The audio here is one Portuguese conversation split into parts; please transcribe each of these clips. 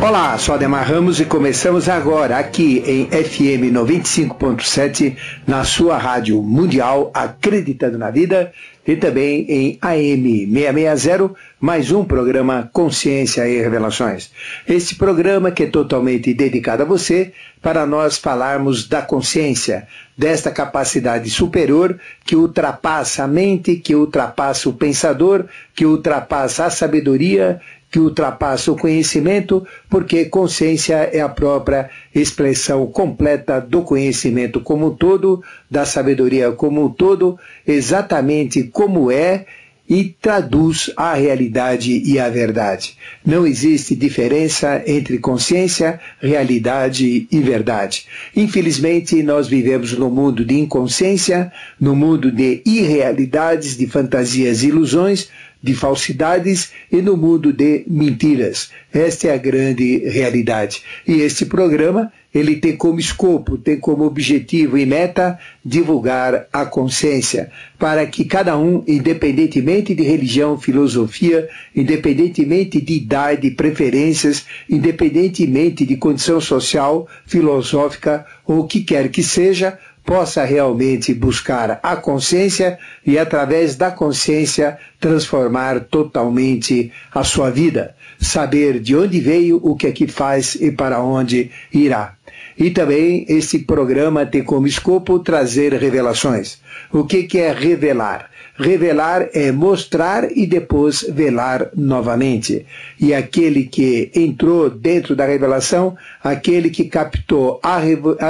Olá, sou Ademar Ramos e começamos agora aqui em FM 95.7 na sua rádio mundial Acreditando na Vida e também em AM 660, mais um programa Consciência e Revelações. Esse programa que é totalmente dedicado a você para nós falarmos da consciência, desta capacidade superior que ultrapassa a mente, que ultrapassa o pensador, que ultrapassa a sabedoria, que ultrapassa o conhecimento, porque consciência é a própria expressão completa do conhecimento como um todo, da sabedoria como um todo, exatamente como é, e traduz a realidade e a verdade. Não existe diferença entre consciência, realidade e verdade. Infelizmente, nós vivemos no mundo de inconsciência, no mundo de irrealidades, de fantasias e ilusões, de falsidades e no mundo de mentiras. Esta é a grande realidade. E este programa, ele tem como escopo, tem como objetivo e meta divulgar a consciência, para que cada um, independentemente de religião, filosofia, independentemente de idade, preferências, independentemente de condição social, filosófica ou o que quer que seja, possa realmente buscar a consciência e, através da consciência, transformar totalmente a sua vida. Saber de onde veio, o que é que faz e para onde irá. E também esse programa tem como escopo trazer revelações. O que é revelar? Revelar é mostrar e depois velar novamente. E aquele que entrou dentro da revelação, aquele que captou a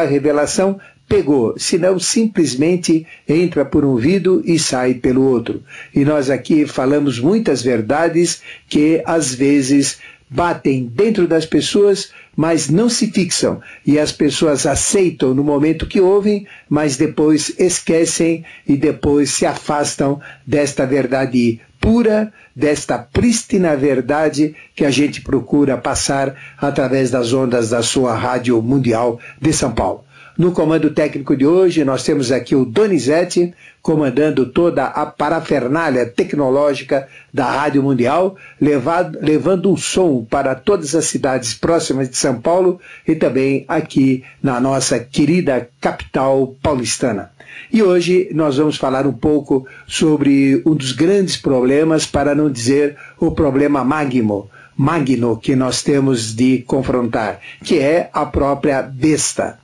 revelação, pegou, senão simplesmente entra por um ouvido e sai pelo outro. E nós aqui falamos muitas verdades que às vezes batem dentro das pessoas, mas não se fixam. E as pessoas aceitam no momento que ouvem, mas depois esquecem e depois se afastam desta verdade pura, desta prístina verdade que a gente procura passar através das ondas da sua Rádio Mundial de São Paulo. No comando técnico de hoje, nós temos aqui o Donizete, comandando toda a parafernália tecnológica da Rádio Mundial, levando um som para todas as cidades próximas de São Paulo e também aqui na nossa querida capital paulistana. E hoje nós vamos falar um pouco sobre um dos grandes problemas, para não dizer o problema magno que nós temos de confrontar, que é a própria besta.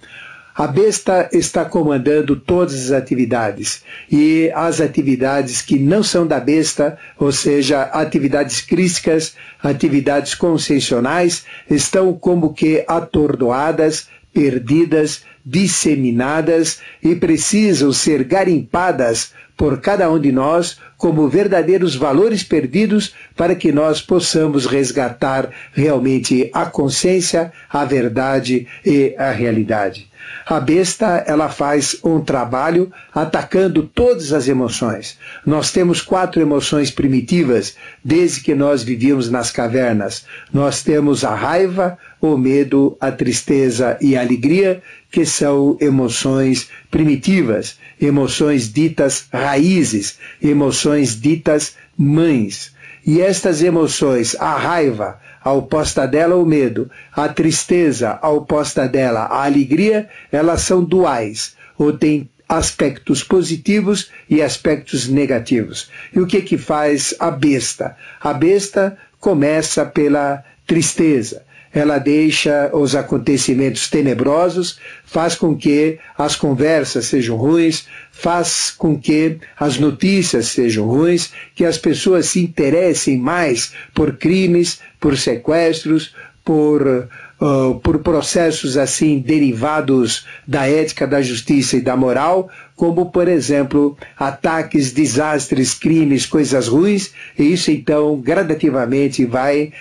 A besta está comandando todas as atividades, e as atividades que não são da besta, ou seja, atividades crísticas, atividades conscienciais, estão como que atordoadas, perdidas, disseminadas e precisam ser garimpadas por cada um de nós como verdadeiros valores perdidos, para que nós possamos resgatar realmente a consciência, a verdade e a realidade. A besta, ela faz um trabalho atacando todas as emoções. Nós temos 4 emoções primitivas desde que nós vivíamos nas cavernas. Nós temos a raiva, o medo, a tristeza e a alegria, que são emoções primitivas, emoções ditas raízes, emoções ditas mães. E estas emoções, a raiva, ao oposta dela o medo, a tristeza, ao oposta dela a alegria, elas são duais, ou têm aspectos positivos e aspectos negativos. E o que faz a besta? A besta começa pela tristeza. Ela deixa os acontecimentos tenebrosos, faz com que as conversas sejam ruins, faz com que as notícias sejam ruins, que as pessoas se interessem mais por crimes, por sequestros, por processos assim derivados da ética, da justiça e da moral, como, por exemplo, ataques, desastres, crimes, coisas ruins, e isso então gradativamente vai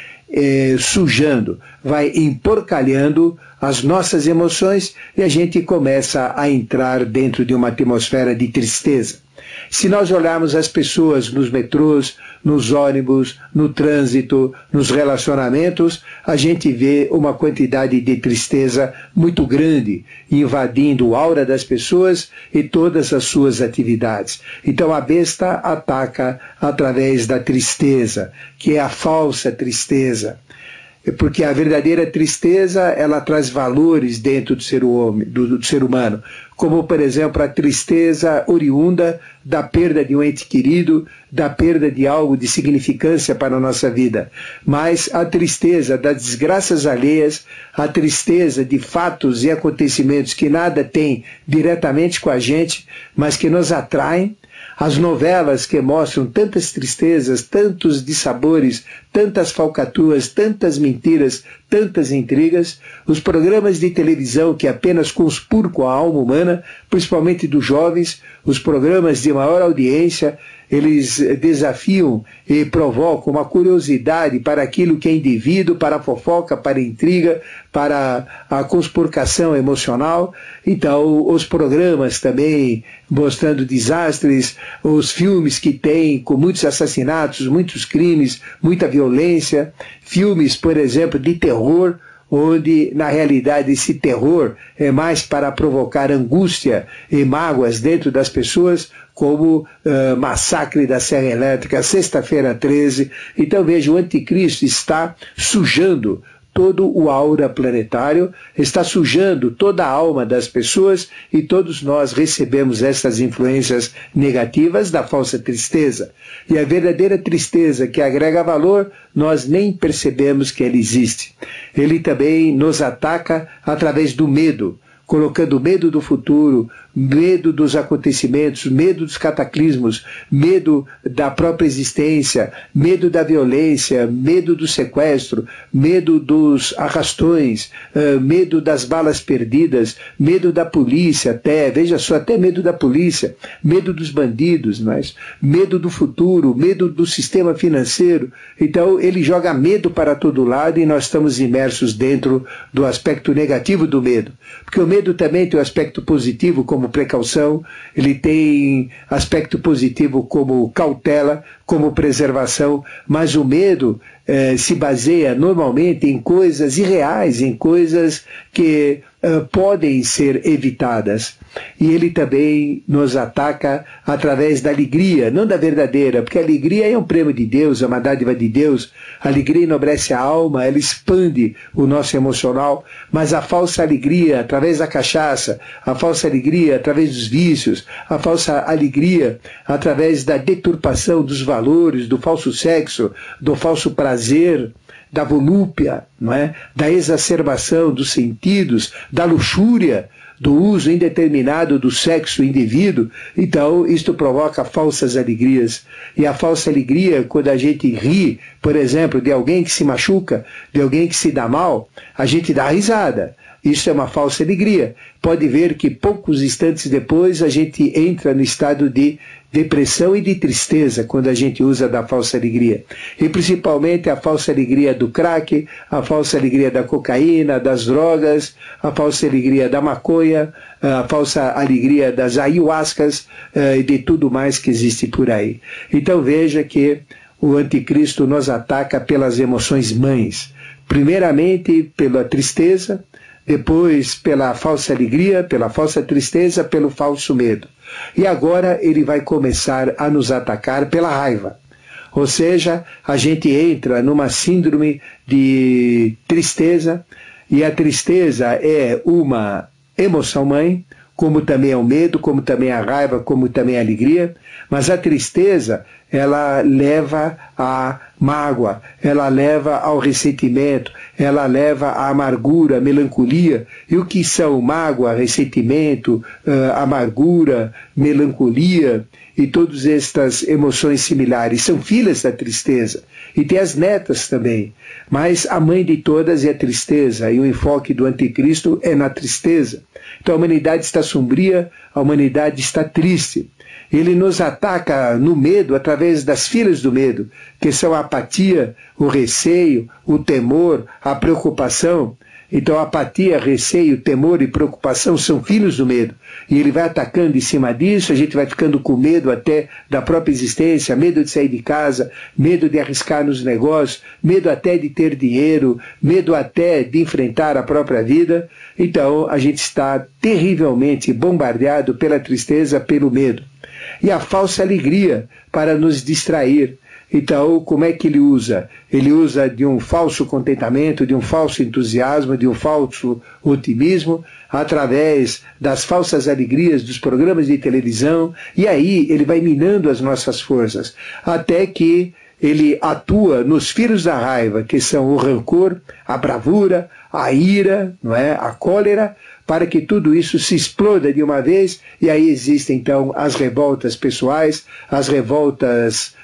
sujando, vai emporcalhando as nossas emoções e a gente começa a entrar dentro de uma atmosfera de tristeza. Se nós olharmos as pessoas nos metrôs, nos ônibus, no trânsito, nos relacionamentos, a gente vê uma quantidade de tristeza muito grande, invadindo a aura das pessoas e todas as suas atividades. Então a besta ataca através da tristeza, que é a falsa tristeza. porque a verdadeira tristeza, ela traz valores dentro do ser humano, como, por exemplo, a tristeza oriunda da perda de um ente querido, da perda de algo de significância para a nossa vida. Mas a tristeza das desgraças alheias, a tristeza de fatos e acontecimentos que nada tem diretamente com a gente, mas que nos atraem, as novelas que mostram tantas tristezas, tantos dissabores, tantas falcatruas, tantas mentiras, tantas intrigas, os programas de televisão que apenas conspurcam a alma humana, principalmente dos jovens, os programas de maior audiência, eles desafiam e provocam uma curiosidade para aquilo que é indevido, para a fofoca, para a intriga, para a conspurcação emocional. Então, os programas também mostrando desastres, os filmes que têm com muitos assassinatos, muitos crimes, muita violência, filmes, por exemplo, de terror, onde, na realidade, esse terror é mais para provocar angústia e mágoas dentro das pessoas, como Massacre da Serra Elétrica, Sexta-feira 13. Então, veja, o anticristo está sujando todo o aura planetário, está sujando toda a alma das pessoas e todos nós recebemos essas influências negativas da falsa tristeza. E a verdadeira tristeza que agrega valor, nós nem percebemos que ela existe. Ele também nos ataca através do medo, colocando medo do futuro, medo dos acontecimentos, medo dos cataclismos, medo da própria existência, medo da violência, medo do sequestro, medo dos arrastões, medo das balas perdidas, medo da polícia até, veja só, até medo da polícia, medo dos bandidos, mas medo do futuro, medo do sistema financeiro. Então ele joga medo para todo lado e nós estamos imersos dentro do aspecto negativo do medo. Porque o medo também tem um aspecto positivo como precaução, ele tem aspecto positivo como cautela, como preservação, mas o medo se baseia normalmente em coisas irreais, em coisas que podem ser evitadas. E ele também nos ataca através da alegria, não da verdadeira, porque a alegria é um prêmio de Deus, é uma dádiva de Deus. A alegria enobrece a alma, ela expande o nosso emocional, mas a falsa alegria através da cachaça, a falsa alegria através dos vícios, a falsa alegria através da deturpação dos valores, do falso sexo, do falso prazer, da volúpia, não é? Da exacerbação dos sentidos, da luxúria, do uso indeterminado do sexo indevido. Então, isto provoca falsas alegrias. E a falsa alegria, quando a gente ri, por exemplo, de alguém que se machuca, de alguém que se dá mal, a gente dá risada. Isso é uma falsa alegria. Pode ver que poucos instantes depois a gente entra no estado de depressão e de tristeza quando a gente usa da falsa alegria. E principalmente a falsa alegria do crack, a falsa alegria da cocaína, das drogas, a falsa alegria da maconha, a falsa alegria das ayahuascas e de tudo mais que existe por aí. Então veja que o anticristo nos ataca pelas emoções mães. Primeiramente pela tristeza, depois pela falsa alegria, pela falsa tristeza, pelo falso medo. E agora ele vai começar a nos atacar pela raiva. Ou seja, a gente entra numa síndrome de tristeza, e a tristeza é uma emoção mãe, como também é o medo, como também a raiva, como também a alegria, mas a tristeza, ela leva à mágoa, ela leva ao ressentimento, ela leva à amargura, à melancolia. E o que são mágoa, ressentimento, amargura, melancolia e todas estas emoções similares? São filhas da tristeza. E tem as netas também. Mas a mãe de todas é a tristeza, e o enfoque do anticristo é na tristeza. Então a humanidade está sombria, a humanidade está triste. Ele nos ataca no medo através das filhas do medo, que são a apatia, o receio, o temor, a preocupação. Então apatia, receio, temor e preocupação são filhos do medo. E ele vai atacando em cima disso, a gente vai ficando com medo até da própria existência, medo de sair de casa, medo de arriscar nos negócios, medo até de ter dinheiro, medo até de enfrentar a própria vida. Então a gente está terrivelmente bombardeado pela tristeza, pelo medo. E a falsa alegria para nos distrair. Então, como é que ele usa? Ele usa de um falso contentamento, de um falso entusiasmo, de um falso otimismo, através das falsas alegrias dos programas de televisão, e aí ele vai minando as nossas forças, até que ele atua nos filhos da raiva, que são o rancor, a bravura, a ira, não é? A cólera, para que tudo isso se exploda de uma vez, e aí existem então as revoltas pessoais, as revoltas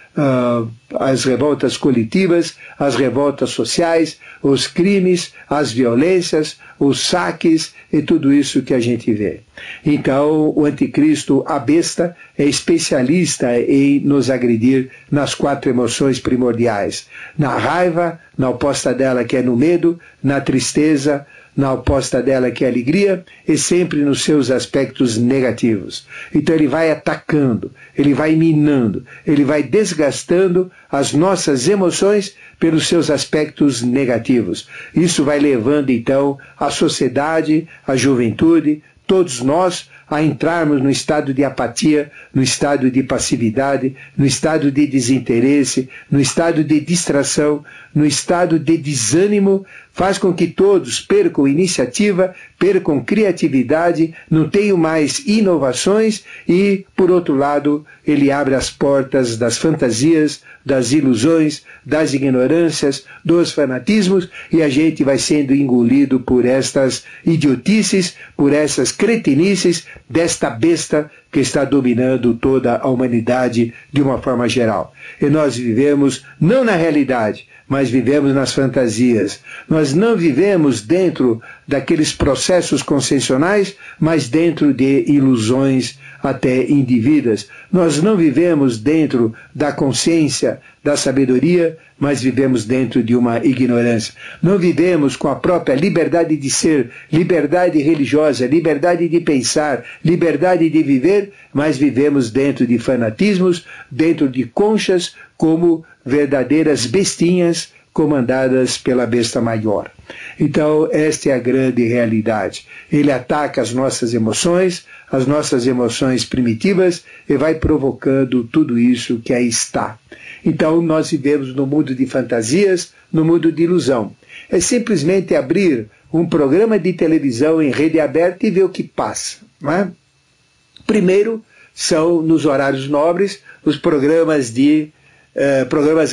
coletivas, as revoltas sociais, os crimes, as violências, os saques e tudo isso que a gente vê. Então, o anticristo, a besta, é especialista em nos agredir nas 4 emoções primordiais: na raiva, na oposta dela que é no medo, na tristeza, na oposta dela que é a alegria, e sempre nos seus aspectos negativos. Então ele vai atacando, ele vai minando, ele vai desgastando as nossas emoções pelos seus aspectos negativos. Isso vai levando então a sociedade, a juventude, todos nós, a entrarmos no estado de apatia, no estado de passividade, no estado de desinteresse, no estado de distração, no estado de desânimo, faz com que todos percam iniciativa, percam criatividade, não tenham mais inovações e, por outro lado, ele abre as portas das fantasias, das ilusões, das ignorâncias, dos fanatismos, e a gente vai sendo engolido por estas idiotices, por essas cretinices desta besta que está dominando toda a humanidade de uma forma geral. E nós vivemos não na realidade, mas vivemos nas fantasias. Nós não vivemos dentro daqueles processos conscienciais, mas dentro de ilusões até indivíduas. Nós não vivemos dentro da consciência, da sabedoria, mas vivemos dentro de uma ignorância. Não vivemos com a própria liberdade de ser, liberdade religiosa, liberdade de pensar, liberdade de viver, mas vivemos dentro de fanatismos, dentro de conchas, como verdadeiras bestinhas comandadas pela besta maior. Então, esta é a grande realidade. Ele ataca as nossas emoções primitivas, e vai provocando tudo isso que aí está. Então, nós vivemos no mundo de fantasias, no mundo de ilusão. É simplesmente abrir um programa de televisão em rede aberta e ver o que passa, não é? Primeiro, são nos horários nobres os programas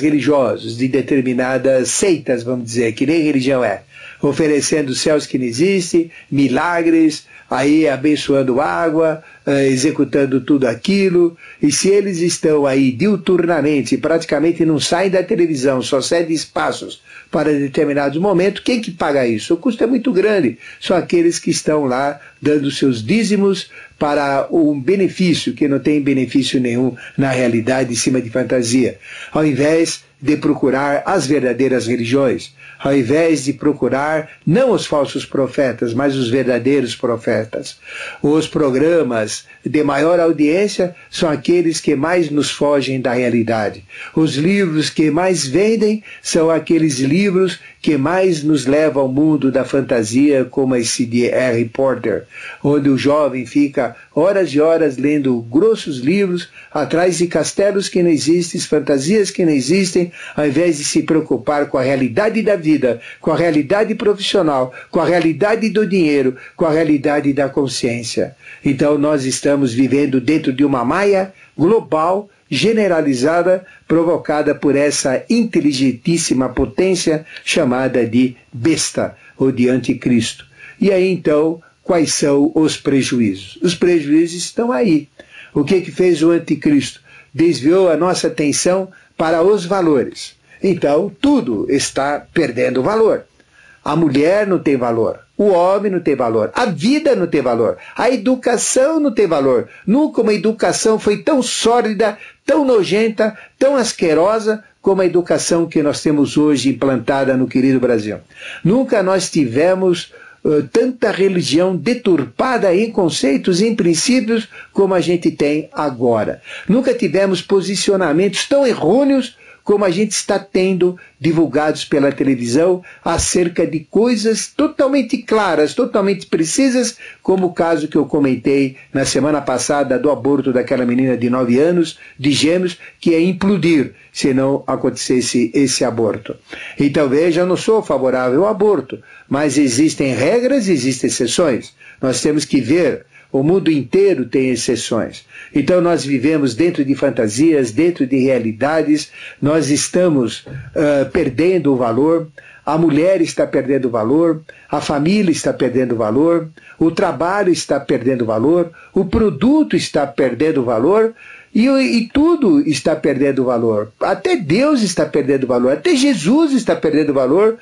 religiosos, de determinadas seitas, vamos dizer, que nem religião é, oferecendo céus que não existem, milagres, aí abençoando água, executando tudo aquilo, e se eles estão aí diuturnamente, praticamente não saem da televisão, só cedem espaços para determinados momentos, quem que paga isso? O custo é muito grande, são aqueles que estão lá dando seus dízimos para um benefício, que não tem benefício nenhum na realidade, em cima de fantasia, ao invés de procurar as verdadeiras religiões, ao invés de procurar não os falsos profetas, mas os verdadeiros profetas. Os programas de maior audiência são aqueles que mais nos fogem da realidade. Os livros que mais vendem são aqueles livros que mais nos levam ao mundo da fantasia, como esse de Harry Potter, onde o jovem fica horas e horas lendo grossos livros atrás de castelos que não existem, fantasias que não existem, ao invés de se preocupar com a realidade da vida, com a realidade profissional, com a realidade do dinheiro, com a realidade da consciência. Então nós estamos vivendo dentro de uma maia global, generalizada, provocada por essa inteligentíssima potência chamada de besta, ou de anticristo. E aí então, quais são os prejuízos? Os prejuízos estão aí. O que fez o anticristo? Desviou a nossa atenção para os valores. Então, tudo está perdendo valor. A mulher não tem valor, o homem não tem valor, a vida não tem valor, a educação não tem valor. Nunca uma educação foi tão sórdida, tão nojenta, tão asquerosa como a educação que nós temos hoje implantada no querido Brasil. Nunca nós tivemos tanta religião deturpada em conceitos, em princípios, como a gente tem agora. Nunca tivemos posicionamentos tão errôneos como a gente está tendo divulgados pela televisão acerca de coisas totalmente claras, totalmente precisas, como o caso que eu comentei na semana passada do aborto daquela menina de 9 anos, de gêmeos, que ia implodir se não acontecesse esse aborto. Então veja, eu não sou favorável ao aborto, mas existem regras, existem exceções. Nós temos que ver. O mundo inteiro tem exceções. Então nós vivemos dentro de fantasias, dentro de realidades, nós estamos perdendo o valor, a mulher está perdendo o valor, a família está perdendo o valor, o trabalho está perdendo o valor, o produto está perdendo o valor, e tudo está perdendo valor. Até Deus está perdendo valor. Até Jesus está perdendo valor.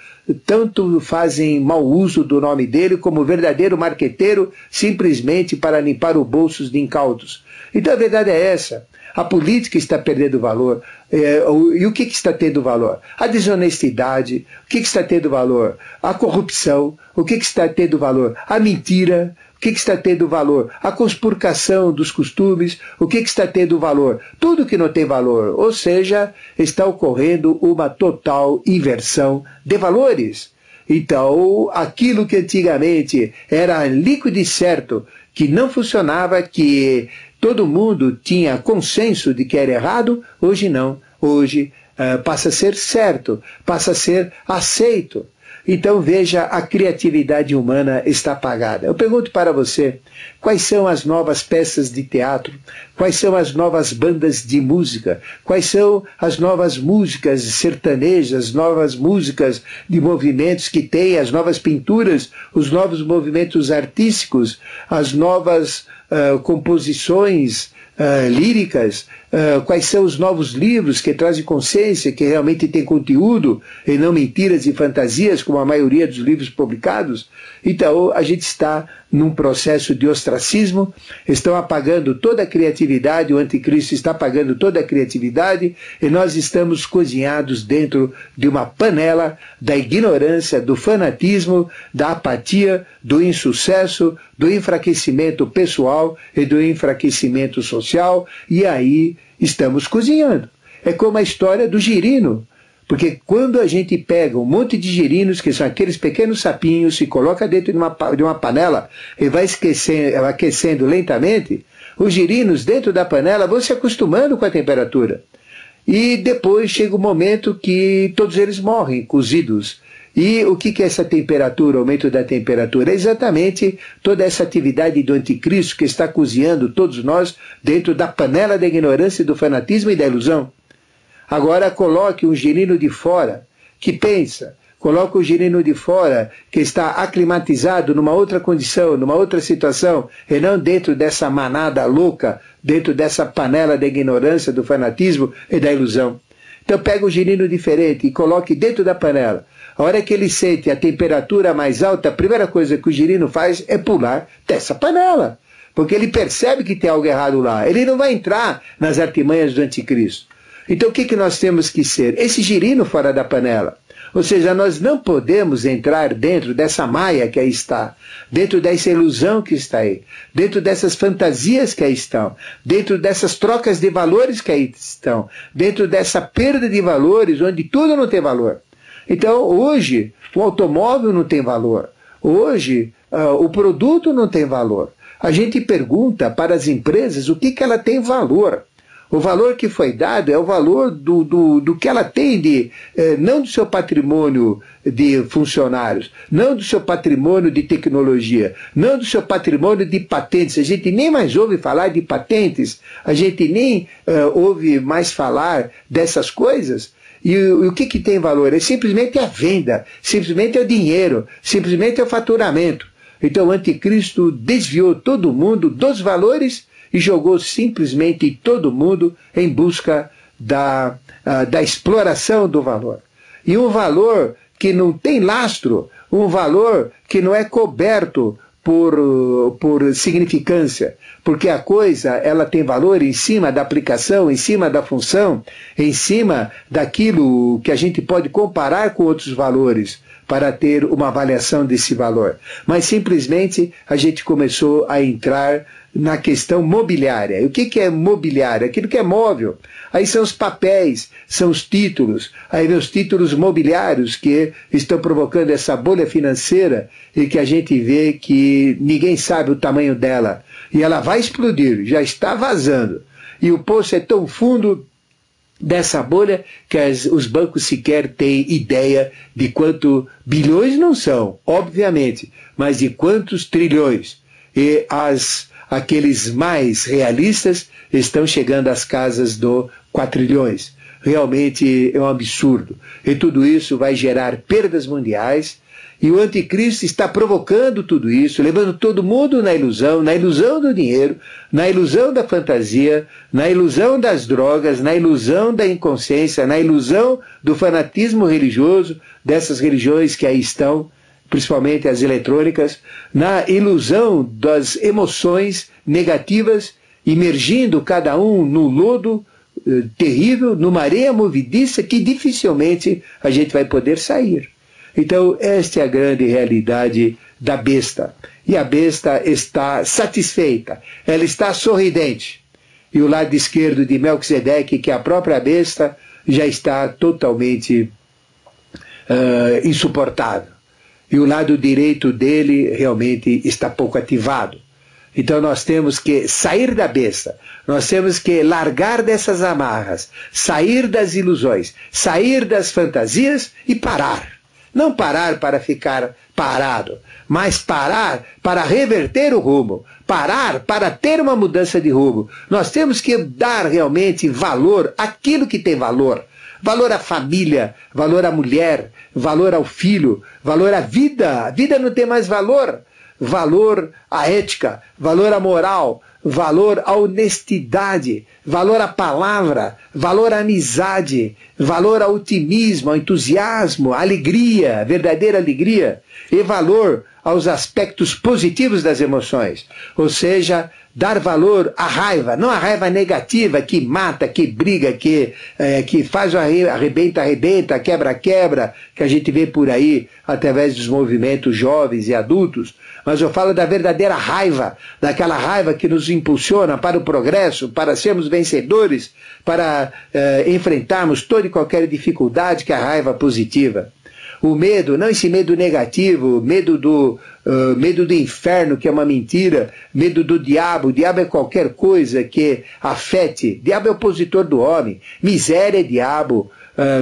Tanto fazem mau uso do nome dele como verdadeiro marqueteiro, simplesmente para limpar os bolsos de incautos. Então a verdade é essa. A política está perdendo valor. E o que está tendo valor? A desonestidade. O que está tendo valor? A corrupção. O que está tendo valor? A mentira. O que está tendo valor? A conspurcação dos costumes. O que está tendo valor? Tudo que não tem valor. Ou seja, está ocorrendo uma total inversão de valores. Então, aquilo que antigamente era líquido e certo, que não funcionava, que todo mundo tinha consenso de que era errado, hoje não. Hoje passa a ser certo, passa a ser aceito. Então veja, a criatividade humana está apagada. Eu pergunto para você, quais são as novas peças de teatro? Quais são as novas bandas de música? Quais são as novas músicas sertanejas, novas músicas de movimentos que tem, as novas pinturas, os novos movimentos artísticos, as novas composições líricas, quais são os novos livros que trazem consciência, que realmente tem conteúdo e não mentiras e fantasias, como a maioria dos livros publicados. Então a gente está num processo de ostracismo, estão apagando toda a criatividade, o anticristo está apagando toda a criatividade, e nós estamos cozinhados dentro de uma panela da ignorância, do fanatismo, da apatia, do insucesso, do enfraquecimento pessoal e do enfraquecimento social, e aí estamos cozinhando. É como a história do girino, porque quando a gente pega um monte de girinos, que são aqueles pequenos sapinhos, se coloca dentro de uma panela e vai aquecendo lentamente, os girinos dentro da panela vão se acostumando com a temperatura. E depois chega o momento que todos eles morrem, cozidos. E o que é essa temperatura, aumento da temperatura? É exatamente toda essa atividade do anticristo que está cozinhando todos nós dentro da panela da ignorância, do fanatismo e da ilusão. Agora coloque um girino de fora que pensa, coloque o girino de fora que está aclimatizado numa outra condição, numa outra situação, e não dentro dessa manada louca, dentro dessa panela da ignorância, do fanatismo e da ilusão. Então pega um girino diferente e coloque dentro da panela. A hora que ele sente a temperatura mais alta, a primeira coisa que o girino faz é pular dessa panela. Porque ele percebe que tem algo errado lá. Ele não vai entrar nas artimanhas do anticristo. Então o que nós temos que ser? Esse girino fora da panela. Ou seja, nós não podemos entrar dentro dessa maia que aí está, dentro dessa ilusão que está aí, dentro dessas fantasias que aí estão, dentro dessas trocas de valores que aí estão, dentro dessa perda de valores onde tudo não tem valor. Então hoje o automóvel não tem valor, hoje o produto não tem valor. A gente pergunta para as empresas o que ela tem valor. O valor que foi dado é o valor do que ela tem, não do seu patrimônio de funcionários, não do seu patrimônio de tecnologia, não do seu patrimônio de patentes. A gente nem mais ouve falar de patentes, a gente nem ouve mais falar dessas coisas. E o que tem valor? É simplesmente a venda, simplesmente é o dinheiro, simplesmente é o faturamento. Então o anticristo desviou todo mundo dos valores e jogou simplesmente todo mundo em busca da exploração do valor. E um valor que não tem lastro, um valor que não é coberto por significância, porque a coisa ela tem valor em cima da aplicação, em cima da função, em cima daquilo que a gente pode comparar com outros valores para ter uma avaliação desse valor. Mas simplesmente a gente começou a entrar na questão mobiliária. E o que é mobiliário? Aquilo que é móvel. Aí são os papéis, são os títulos, aí vem os títulos mobiliários que estão provocando essa bolha financeira e que a gente vê que ninguém sabe o tamanho dela. E ela vai explodir, já está vazando. E o poço é tão fundo dessa bolha que os bancos sequer têm ideia de quanto bilhões não são, obviamente, mas de quantos trilhões. E aqueles mais realistas estão chegando às casas do quatrilhões. Realmente é um absurdo. E tudo isso vai gerar perdas mundiais. E o anticristo está provocando tudo isso, levando todo mundo na ilusão do dinheiro, na ilusão da fantasia, na ilusão das drogas, na ilusão da inconsciência, na ilusão do fanatismo religioso, dessas religiões que aí estão, principalmente as eletrônicas, na ilusão das emoções negativas, imergindo cada um no lodo terrível, numa areia movediça que dificilmente a gente vai poder sair. Então, esta é a grande realidade da besta. E a besta está satisfeita, ela está sorridente. E o lado esquerdo de Melquisedeque, que é a própria besta, já está totalmente insuportável. E o lado direito dele realmente está pouco ativado. Então nós temos que sair da besta, nós temos que largar dessas amarras, sair das ilusões, sair das fantasias e parar. Não parar para ficar parado, mas parar para reverter o rumo, parar para ter uma mudança de rumo. Nós temos que dar realmente valor àquilo que tem valor. Valor à família, valor à mulher, valor ao filho, valor à vida. A vida não tem mais valor. Valor à ética, valor à moral, valor à honestidade, valor à palavra, valor à amizade, valor ao otimismo, ao entusiasmo, à alegria, à verdadeira alegria, e valor aos aspectos positivos das emoções. Ou seja, dar valor à raiva, não à raiva negativa que mata, que briga, que faz o arrebenta, quebra, que a gente vê por aí através dos movimentos jovens e adultos. Mas eu falo da verdadeira raiva, daquela raiva que nos impulsiona para o progresso, para sermos vencedores, para enfrentarmos toda e qualquer dificuldade, que é a raiva positiva. O medo, não esse medo negativo, medo do inferno, que é uma mentira, medo do diabo. O diabo é qualquer coisa que afete. Diabo é opositor do homem. Miséria é diabo.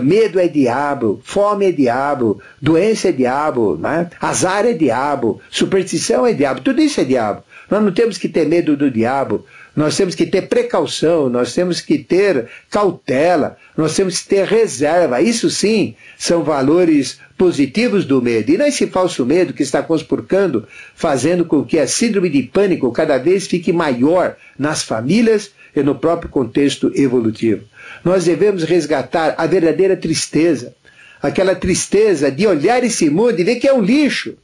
Medo é diabo, fome é diabo, doença é diabo, né? Azar é diabo, superstição é diabo, tudo isso é diabo. Nós não temos que ter medo do diabo, nós temos que ter precaução, nós temos que ter cautela, nós temos que ter reserva. Isso sim são valores positivos do medo. E não esse falso medo que está conspurcando, fazendo com que a síndrome de pânico cada vez fique maior nas famílias e no próprio contexto evolutivo. Nós devemos resgatar a verdadeira tristeza, aquela tristeza de olhar esse mundo e ver que é um lixo,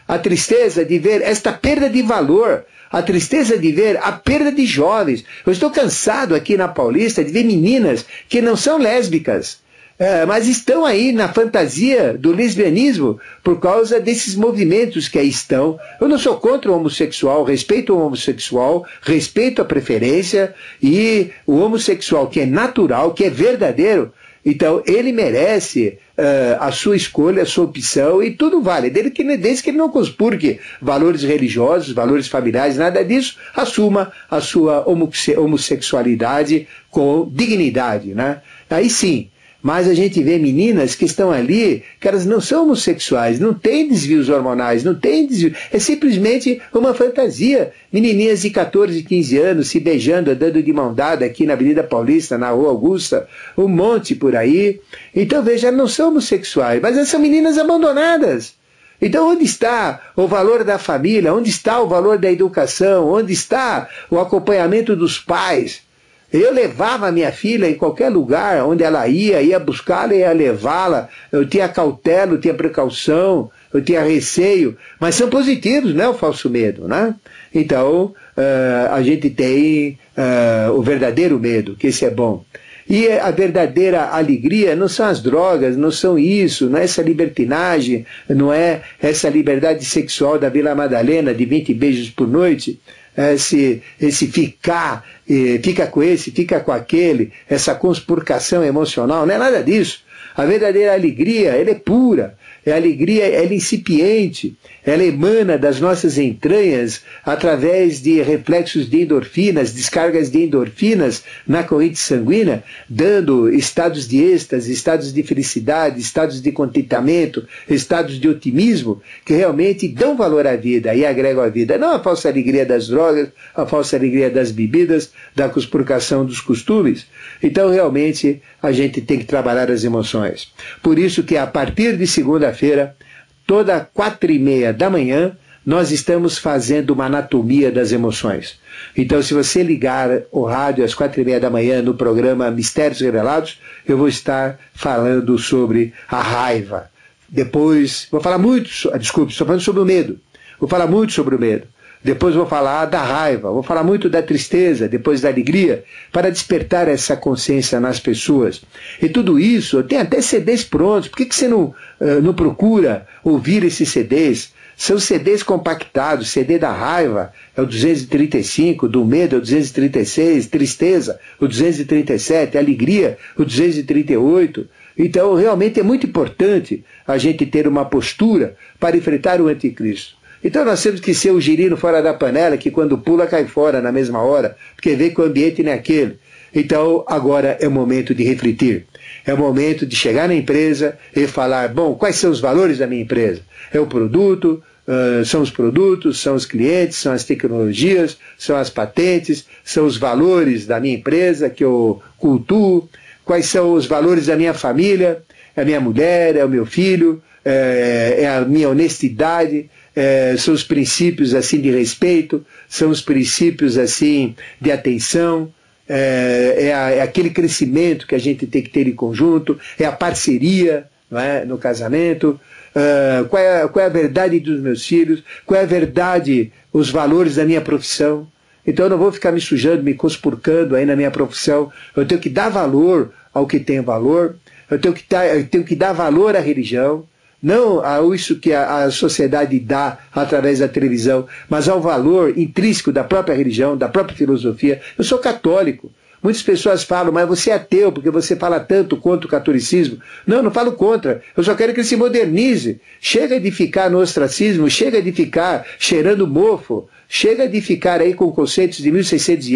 a tristeza de ver esta perda de valor, a tristeza de ver a perda de jovens. Eu estou cansado aqui na Paulista de ver meninas que não são lésbicas, mas estão aí na fantasia do lesbianismo por causa desses movimentos que aí estão. Eu não sou contra o homossexual, respeito o homossexual, respeito a preferência, e o homossexual que é natural, que é verdadeiro, então ele merece a sua escolha, a sua opção, e tudo vale, desde que ele não conspurque valores religiosos, valores familiares, nada disso. Assuma a sua homossexualidade com dignidade, né? Aí sim. Mas a gente vê meninas que estão ali, que elas não são homossexuais, não têm desvios hormonais, não têm desvio, é simplesmente uma fantasia. Menininhas de 14, 15 anos se beijando, andando de mão dada aqui na Avenida Paulista, na Rua Augusta, um monte por aí. Então veja, não são homossexuais, mas elas são meninas abandonadas. Então onde está o valor da família, onde está o valor da educação, onde está o acompanhamento dos pais? Eu levava a minha filha em qualquer lugar onde ela ia buscá-la, ia levá-la. Eu tinha cautela, eu tinha precaução, eu tinha receio. Mas são positivos, não é o falso medo, né? Então, a gente tem o verdadeiro medo, que esse é bom. E a verdadeira alegria não são as drogas, não são isso, não é essa libertinagem, não é essa liberdade sexual da Vila Madalena de 20 beijos por noite, esse fica com esse, fica com aquele, essa conspurcação emocional, não é nada disso. A verdadeira alegria, ela é pura, a alegria ela é incipiente, ela emana das nossas entranhas através de reflexos de endorfinas, descargas de endorfinas na corrente sanguínea, dando estados de êxtase, estados de felicidade, estados de contentamento, estados de otimismo, que realmente dão valor à vida e agregam à vida. Não a falsa alegria das drogas, a falsa alegria das bebidas, da conspurcação dos costumes. Então, realmente, a gente tem que trabalhar as emoções. Por isso que, a partir de segunda-feira, toda 4h30 da manhã, nós estamos fazendo uma anatomia das emoções. Então, se você ligar o rádio às 4h30 da manhã no programa Mistérios Revelados, eu vou estar falando sobre a raiva. Depois, vou falar muito, desculpe, estou falando sobre o medo. Vou falar muito sobre o medo. Depois vou falar da raiva, vou falar muito da tristeza, depois da alegria, para despertar essa consciência nas pessoas. E tudo isso, tem até CDs prontos. Por que você não procura ouvir esses CDs? São CDs compactados. CD da raiva é o 235, do medo é o 236, tristeza o 237, alegria o 238. Então, realmente é muito importante a gente ter uma postura para enfrentar o anticristo. Então nós temos que ser o girino fora da panela, que quando pula cai fora na mesma hora, porque vê que o ambiente não é aquele. Então agora é o momento de refletir. É o momento de chegar na empresa e falar, bom, quais são os valores da minha empresa? É o produto, são os produtos, são os clientes, são as tecnologias, são as patentes, são os valores da minha empresa que eu cultuo, quais são os valores da minha família, é a minha mulher, é o meu filho, é a minha honestidade, são os princípios assim de respeito, são os princípios assim de atenção, é aquele crescimento que a gente tem que ter em conjunto, é a parceria, não é, no casamento, qual é a verdade dos meus filhos, qual é a verdade, os valores da minha profissão. Então eu não vou ficar me sujando, me conspurcando aí na minha profissão. Eu tenho que dar valor ao que tem valor, eu tenho que dar valor à religião, não a isso que a sociedade dá através da televisão, mas ao valor intrínseco da própria religião, da própria filosofia. Eu sou católico. Muitas pessoas falam, mas você é ateu porque você fala tanto contra o catolicismo. Não, não falo contra. Eu só quero que ele se modernize. Chega de ficar no ostracismo, chega de ficar cheirando mofo, chega de ficar aí com conceitos de 1600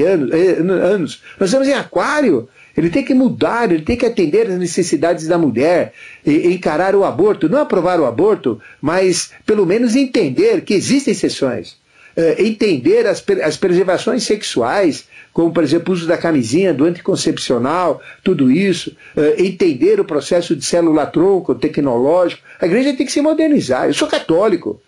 anos. Nós estamos em aquário. Ele tem que mudar, ele tem que atender às necessidades da mulher, e encarar o aborto, não aprovar o aborto, mas pelo menos entender que existem exceções. Entender as preservações sexuais, como por exemplo o uso da camisinha, do anticoncepcional, tudo isso, entender o processo de célula-tronco tecnológico. A igreja tem que se modernizar. Eu sou católico,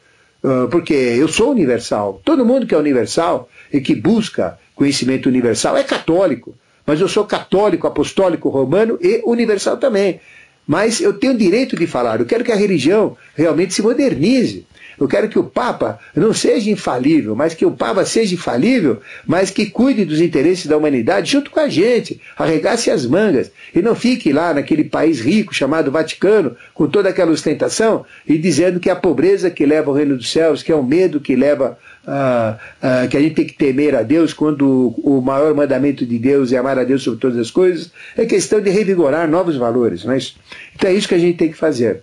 porque eu sou universal. Todo mundo que é universal e que busca conhecimento universal é católico. Mas eu sou católico, apostólico, romano e universal também. Mas eu tenho o direito de falar. Eu quero que a religião realmente se modernize. Eu quero que o Papa não seja infalível, mas que o Papa seja infalível, mas que cuide dos interesses da humanidade junto com a gente, arregace as mangas, e não fique lá naquele país rico chamado Vaticano, com toda aquela ostentação, e dizendo que é a pobreza que leva ao reino dos céus, que é o medo que leva, que a gente tem que temer a Deus, quando o maior mandamento de Deus é amar a Deus sobre todas as coisas. É questão de revigorar novos valores, não é isso? Então é isso que a gente tem que fazer.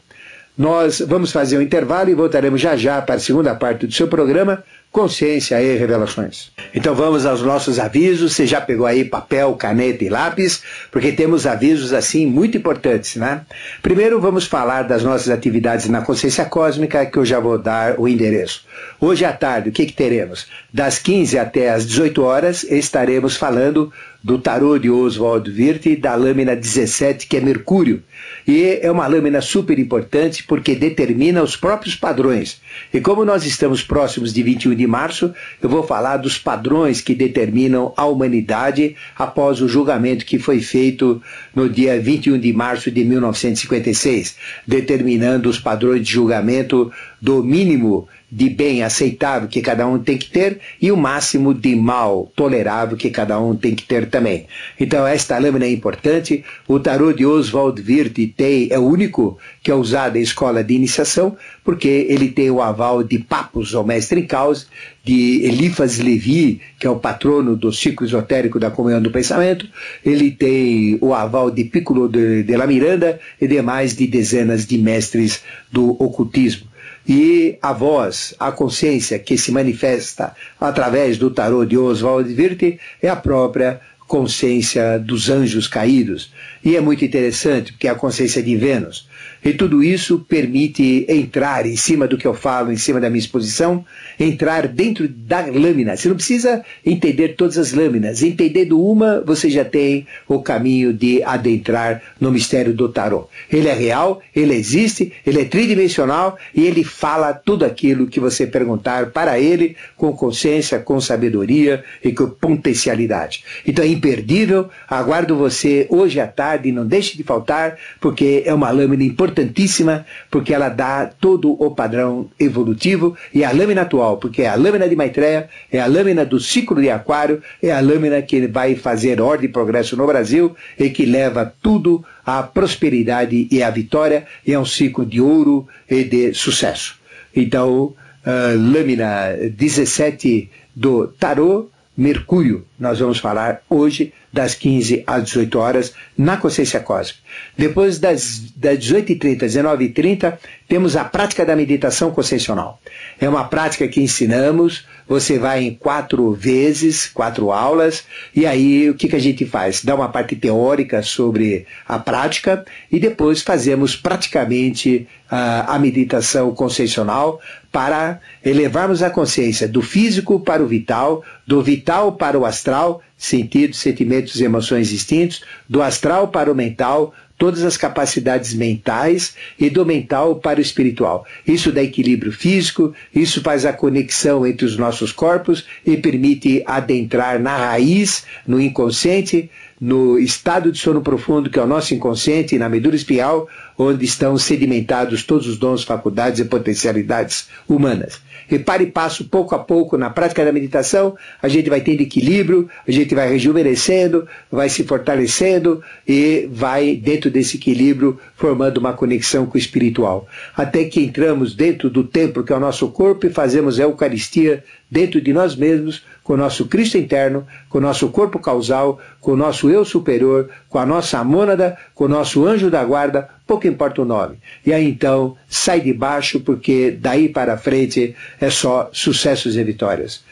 Nós vamos fazer um intervalo e voltaremos já já para a segunda parte do seu programa, Consciência e Revelações. Então vamos aos nossos avisos. Você já pegou aí papel, caneta e lápis? Porque temos avisos assim muito importantes, né? Primeiro vamos falar das nossas atividades na Consciência Cósmica, que eu já vou dar o endereço. Hoje à tarde, o que teremos? Das 15 até as 18 horas estaremos falando do tarô de Oswald Wirth, da lâmina 17, que é Mercúrio. E é uma lâmina super importante porque determina os próprios padrões. E como nós estamos próximos de 21 de março, eu vou falar dos padrões que determinam a humanidade após o julgamento que foi feito no dia 21 de março de 1956, determinando os padrões de julgamento do mínimo de bem aceitável que cada um tem que ter e o máximo de mal tolerável que cada um tem que ter também. Então esta lâmina é importante. O tarô de Oswald Wirth é o único que é usado em escola de iniciação, porque ele tem o aval de Papus, o mestre em causa, de Eliphas Levi, que é o patrono do ciclo esotérico da comunhão do pensamento. Ele tem o aval de Piccolo de la Miranda e demais de dezenas de mestres do ocultismo. E a voz, a consciência que se manifesta através do tarô de Oswald Wirth é a própria consciência dos anjos caídos. E é muito interessante, porque é a consciência de Vênus. E tudo isso permite entrar em cima do que eu falo, em cima da minha exposição, entrar dentro da lâmina. Você não precisa entender todas as lâminas. Entendendo uma, você já tem o caminho de adentrar no mistério do tarô. Ele é real, ele existe, ele é tridimensional e ele fala tudo aquilo que você perguntar para ele com consciência, com sabedoria e com potencialidade. Então é imperdível. Aguardo você hoje à tarde, não deixe de faltar, porque é uma lâmina importantíssima, porque ela dá todo o padrão evolutivo, e a lâmina atual, porque é a lâmina de Maitreya, é a lâmina do ciclo de Aquário, é a lâmina que vai fazer ordem e progresso no Brasil e que leva tudo à prosperidade e à vitória, e é um ciclo de ouro e de sucesso. Então, lâmina 17 do tarô, Mercúrio, nós vamos falar hoje das 15 às 18 horas na Consciência Cósmica. Depois das 18h30 às 19h30, temos a prática da meditação consciencial. É uma prática que ensinamos, você vai em 4 aulas, e aí o que a gente faz? Dá uma parte teórica sobre a prática e depois fazemos praticamente a meditação consciencial para elevarmos a consciência do físico para o vital, do vital para o astral, sentidos, sentimentos e emoções instintos, do astral para o mental, todas as capacidades mentais e do mental para o espiritual. Isso dá equilíbrio físico, isso faz a conexão entre os nossos corpos e permite adentrar na raiz, no inconsciente, no estado de sono profundo, que é o nosso inconsciente, e na medula espinhal, onde estão sedimentados todos os dons, faculdades e potencialidades humanas. Repare, passo pouco a pouco na prática da meditação, a gente vai tendo equilíbrio, a gente vai rejuvenescendo, vai se fortalecendo e vai, dentro desse equilíbrio, formando uma conexão com o espiritual. Até que entramos dentro do templo, que é o nosso corpo, e fazemos a Eucaristia dentro de nós mesmos, com o nosso Cristo interno, com o nosso corpo causal, com o nosso eu superior, com a nossa mônada, com o nosso anjo da guarda, pouco importa o nome. E aí então, sai de baixo, porque daí para frente é só sucessos e vitórias.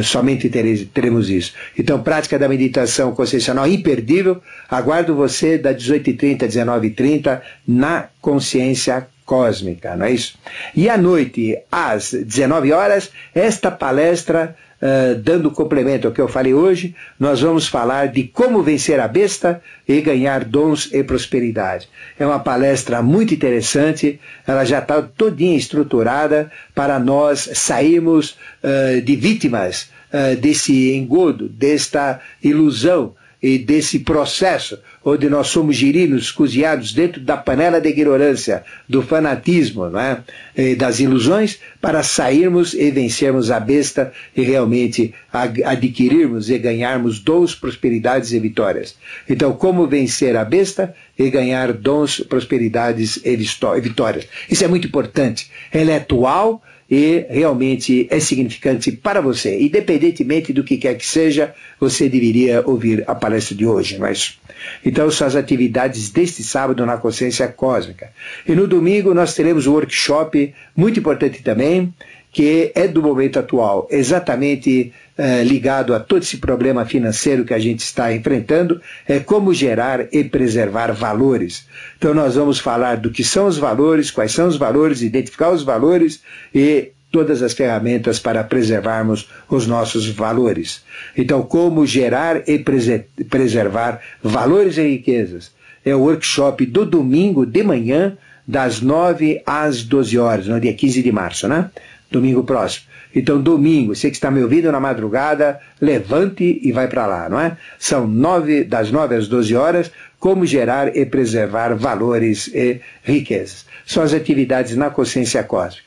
Somente teremos isso. Então, prática da meditação consciencial imperdível. Aguardo você das 18h30 às 19h30 na Consciência Cósmica, não é isso? E à noite, às 19 horas, esta palestra, dando complemento ao que eu falei hoje, nós vamos falar de como vencer a besta e ganhar dons e prosperidade. É uma palestra muito interessante, ela já está todinha estruturada para nós sairmos de vítimas desse engodo, desta ilusão e desse processo onde nós somos girinos, cozinhados dentro da panela da ignorância, do fanatismo, não é? E das ilusões, para sairmos e vencermos a besta e realmente adquirirmos e ganharmos dons, prosperidades e vitórias. Então, como vencer a besta e ganhar dons, prosperidades e vitórias. Isso é muito importante. Ela é atual e realmente é significante para você. Independentemente do que quer que seja, você deveria ouvir a palestra de hoje, não é isso? Então, são as atividades deste sábado na Consciência Cósmica. E no domingo nós teremos um workshop muito importante também, que é do momento atual, exatamente ligado a todo esse problema financeiro que a gente está enfrentando, é como gerar e preservar valores. Então nós vamos falar do que são os valores, quais são os valores, identificar os valores e todas as ferramentas para preservarmos os nossos valores. Então, como gerar e preservar valores e riquezas. É o workshop do domingo de manhã, das 9 às 12 horas, no dia 15 de março, né? Domingo próximo. Então, domingo, você que está me ouvindo na madrugada, levante e vai para lá, não é? São das 9 às 12 horas, como gerar e preservar valores e riquezas. São as atividades na Consciência Cósmica.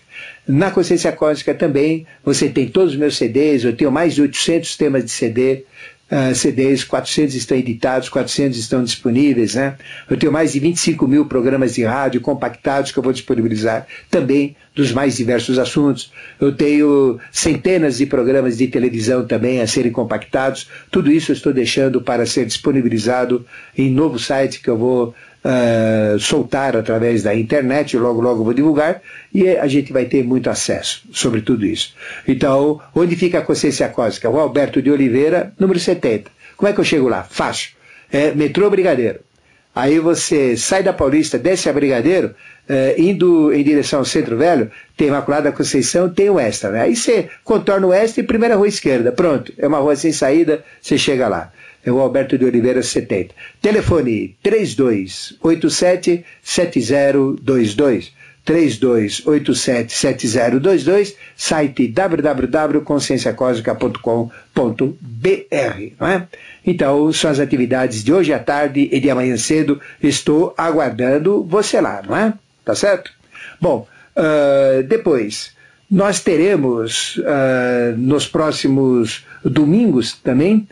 Na Consciência Cósmica também, você tem todos os meus CDs, eu tenho mais de 800 temas de CDs, 400 estão editados, 400 estão disponíveis, né? Eu tenho mais de 25 mil programas de rádio compactados que eu vou disponibilizar também dos mais diversos assuntos. Eu tenho centenas de programas de televisão também a serem compactados. Tudo isso eu estou deixando para ser disponibilizado em novo site que eu vou soltar através da internet, logo eu vou divulgar, e a gente vai ter muito acesso sobre tudo isso. Então, onde fica a Consciência Cósmica? O Alberto de Oliveira, número 70. Como é que eu chego lá? Fácil. Metrô Brigadeiro. Aí você sai da Paulista, desce a Brigadeiro, indo em direção ao Centro Velho, tem Imaculada Conceição, tem o Extra, né? Aí você contorna o Extra e primeira rua esquerda. Pronto, é uma rua sem saída, você chega lá. É o Alberto de Oliveira 70. Telefone 3287-7022. 3287-7022. Site www.conscienciacosmica.com.br, não é? Então, são as atividades de hoje à tarde e de amanhã cedo. Estou aguardando você lá, não é? Tá certo? Bom, depois, nós teremos nos próximos domingos também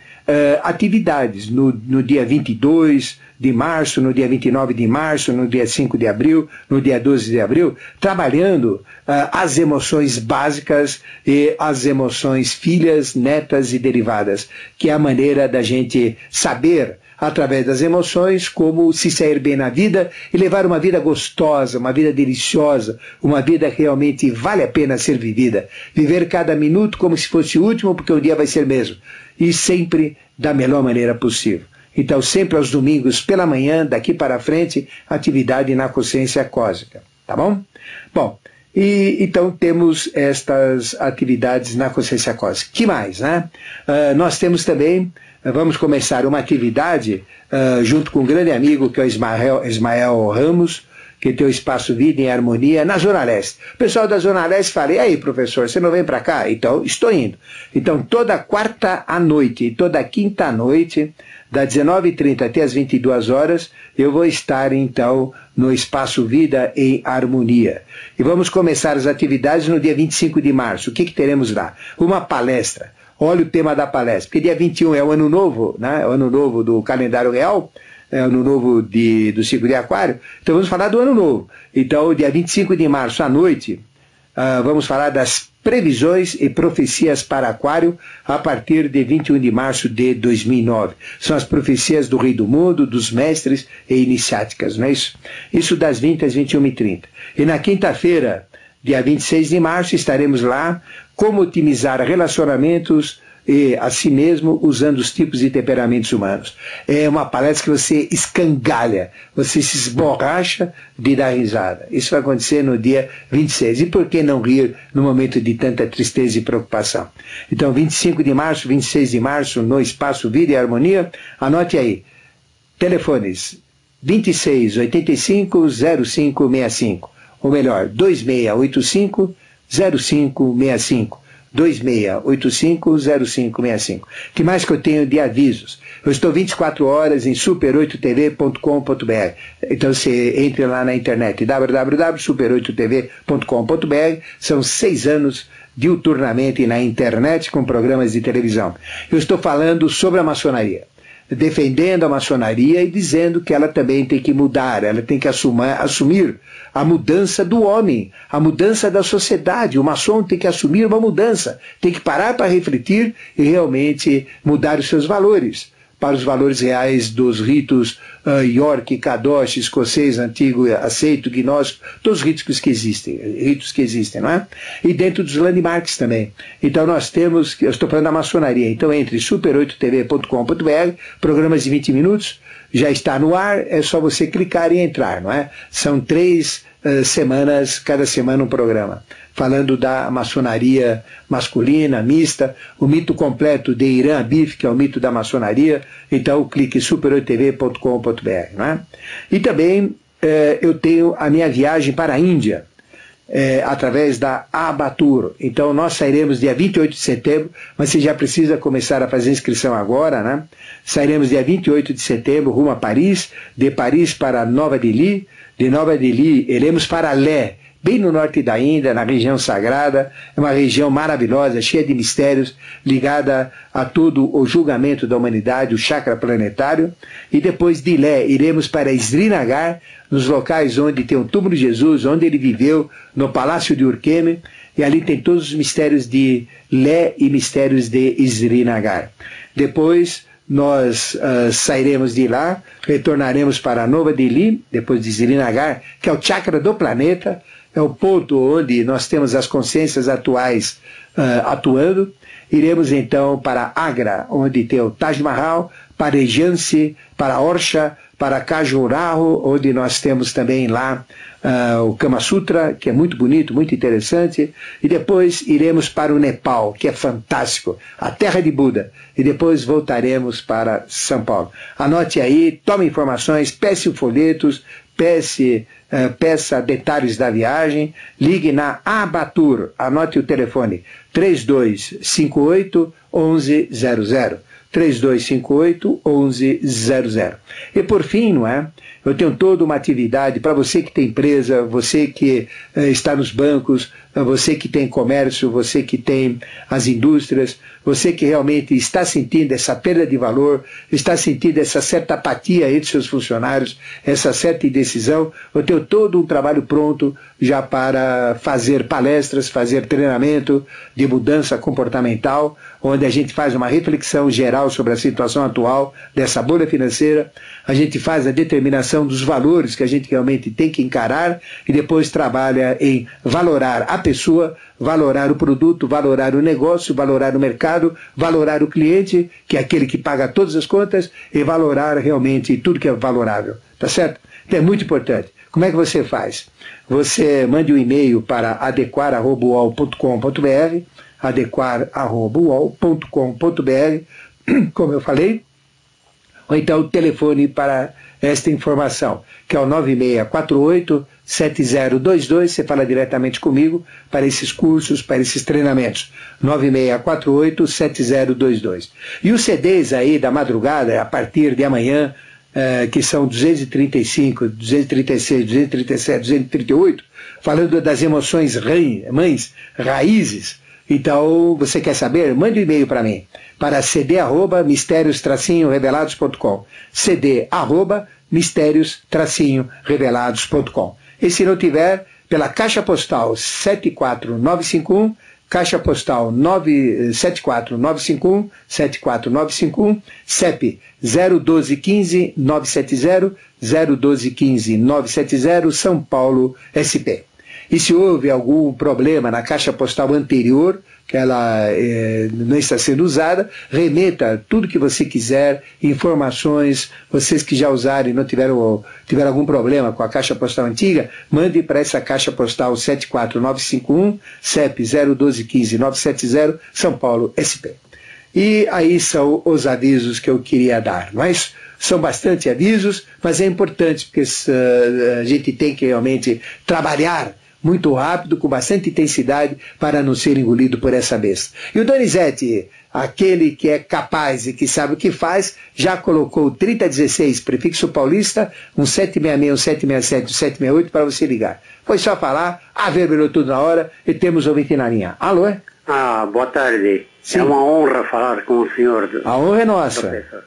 atividades no dia 22 de março, no dia 29 de março, no dia 5 de abril, no dia 12 de abril, trabalhando as emoções básicas e as emoções filhas, netas e derivadas, que é a maneira da gente saber, através das emoções, como se sair bem na vida e levar uma vida gostosa, uma vida deliciosa, uma vida que realmente vale a pena ser vivida. Viver cada minuto como se fosse o último, porque um dia vai ser mesmo. E sempre da melhor maneira possível. Então, sempre aos domingos pela manhã, daqui para frente, atividade na Consciência Cósmica. Tá bom? Bom, então temos estas atividades na Consciência Cósmica. Que mais, né? Nós temos também, vamos começar uma atividade junto com um grande amigo que é o Ismael Ramos, que tem o Espaço Vida em Harmonia, na Zona Leste. O pessoal da Zona Leste fala, e aí, professor, você não vem para cá? Então, estou indo. Então, toda quarta à noite e toda quinta à noite, das 19h30 até as 22 horas, eu vou estar, então, no Espaço Vida em Harmonia. E vamos começar as atividades no dia 25 de março. O que teremos lá? Uma palestra. Olha o tema da palestra, porque dia 21 é o Ano Novo, né? É o Ano Novo do calendário real, é o Ano Novo do ciclo de Aquário, então vamos falar do Ano Novo. Então, dia 25 de março à noite, vamos falar das previsões e profecias para Aquário a partir de 21 de março de 2009. São as profecias do Rei do Mundo, dos mestres e iniciáticas, não é isso? Isso das 20 às 21h30. E na quinta-feira, dia 26 de março, estaremos lá, como otimizar relacionamentos e a si mesmo usando os tipos de temperamentos humanos. É uma palestra que você escangalha, você se esborracha de dar risada. Isso vai acontecer no dia 26. E por que não rir no momento de tanta tristeza e preocupação? Então, 25 de março, 26 de março, no Espaço Vida e Harmonia, anote aí, telefones 26 85 0565, ou melhor, 2685 0565. 2685-0565. Que mais que eu tenho de avisos? Eu estou 24 horas em super8tv.com.br. Então você entre lá na internet, www.super8tv.com.br. São 6 anos diuturnamente na internet com programas de televisão. Eu estou falando sobre a maçonaria, defendendo a maçonaria e dizendo que ela também tem que mudar, ela tem que assumir a mudança do homem, a mudança da sociedade. O maçom tem que assumir uma mudança, tem que parar para refletir e realmente mudar os seus valores, para os valores reais dos ritos York, Kadosh, escocês, antigo, aceito, gnóstico, todos os ritos que existem, não é? E dentro dos landmarks também. Então nós temos, eu estou falando da maçonaria, então entre super8tv.com.br, programas de 20 minutos, já está no ar, é só você clicar e entrar, não é? São 3 semanas, cada semana um programa, falando da maçonaria masculina, mista, o mito completo de Irã Abif, que é o mito da maçonaria. Então clique super8tv.com.br, não é? E também eu tenho a minha viagem para a Índia, através da Abatur. Então nós sairemos dia 28 de setembro, mas você já precisa começar a fazer inscrição agora, né? Sairemos dia 28 de setembro rumo a Paris, de Paris para Nova Delhi, de Nova Delhi iremos para Lé, bem no norte da Índia, na região sagrada, é uma região maravilhosa, cheia de mistérios, ligada a todo o julgamento da humanidade, o chakra planetário. E depois de Lé, iremos para Srinagar, nos locais onde tem o túmulo de Jesus, onde ele viveu, no Palácio de Urkeme, e ali tem todos os mistérios de Lé e mistérios de Srinagar. Depois nós sairemos de lá, retornaremos para Nova Delhi, depois de Srinagar, que é o chakra do planeta, é o ponto onde nós temos as consciências atuais atuando. Iremos então para Agra, onde tem o Taj Mahal, para Jhansi, para Orsha, para Khajuraho, onde nós temos também lá o Kama Sutra, que é muito bonito, muito interessante, e depois iremos para o Nepal, que é fantástico, a terra de Buda, e depois voltaremos para São Paulo. Anote aí, tome informações, peça folhetos, peça detalhes da viagem, ligue na Abatur, anote o telefone, 3258-1100. 3258-1100. E por fim, não é? Eu tenho toda uma atividade para você que tem empresa, você que está nos bancos, você que tem comércio, você que tem as indústrias, você que realmente está sentindo essa perda de valor, está sentindo essa certa apatia entre seus funcionários, essa certa indecisão. Eu tenho todo um trabalho pronto já para fazer palestras, fazer treinamento de mudança comportamental, onde a gente faz uma reflexão geral sobre a situação atual dessa bolha financeira, a gente faz a determinação dos valores que a gente realmente tem que encarar e depois trabalha em valorar a pessoa, valorar o produto, valorar o negócio, valorar o mercado, valorar o cliente, que é aquele que paga todas as contas, e valorar realmente tudo que é valorável. Tá certo? Então é muito importante. Como é que você faz? Você mande um e-mail para adequar@uol.com.br, adequar@uol.com.br, como eu falei, ou então o telefone para esta informação, que é o 9648-7022, você fala diretamente comigo para esses cursos, para esses treinamentos, 9648-7022. E os CDs aí da madrugada, a partir de amanhã, que são 235, 236, 237, 238, falando das emoções mães, raízes. Então, você quer saber? Mande um e-mail para mim, para cd@mistérios-revelados.com, cd@mistérios-revelados.com. E se não tiver, pela caixa postal 74951, caixa postal 74951, 74951, CEP 01215-970, 01215-970, São Paulo, SP. E se houve algum problema na caixa postal anterior, que ela não está sendo usada, remeta tudo que você quiser, informações, vocês que já usaram e não tiveram algum problema com a caixa postal antiga, mande para essa caixa postal 74951, CEP 01215-970, São Paulo, SP. E aí são os avisos que eu queria dar, mas são bastante avisos, mas é importante, porque a gente tem que realmente trabalhar muito rápido, com bastante intensidade, para não ser engolido por essa besta. E o Donizete, aquele que é capaz e que sabe o que faz, já colocou 3016, prefixo paulista, 1766, 1767, 1768, para você ligar. Foi só falar, avermelhou tudo na hora, e temos ouvinte na linha. Alô? Boa tarde. Sim. É uma honra falar com o senhor. A honra é nossa. Professor.